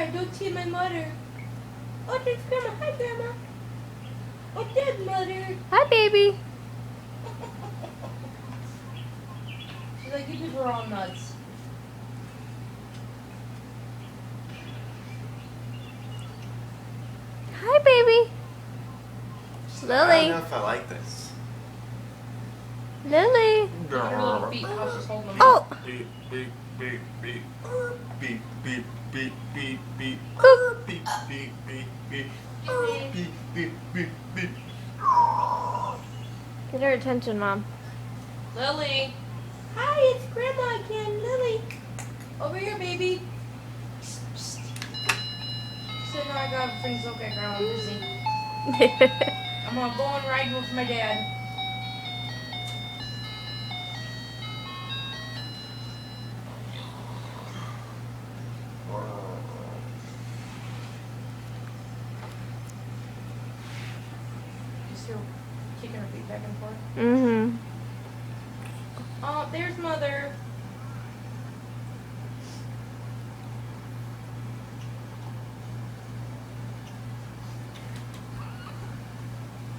I don't see my mother. Oh, there's Grandma. Hi, Grandma. Oh, there's Mother. Hi, baby. She's like, you people are all nuts. Hi, baby. I don't Lily. know if I like this. Lily. Look at her little feet, how she's holding them. Oh. Beep, beep, beep, beep. Beep, beep, beep, beep, beep. Boop. Beep, beep, beep, beep. Beep, Beep, beep, beep, beep. Get her attention, Mom. Lily. Hi, it's Grandma again. Lily. Over here, baby. Psst, psst. She said, no, I got things. Okay, Grandma, I'm busy. I'm gonna go and ride with my dad. You see her kicking her feet back and forth? Mm-hmm. Oh, there's Mother.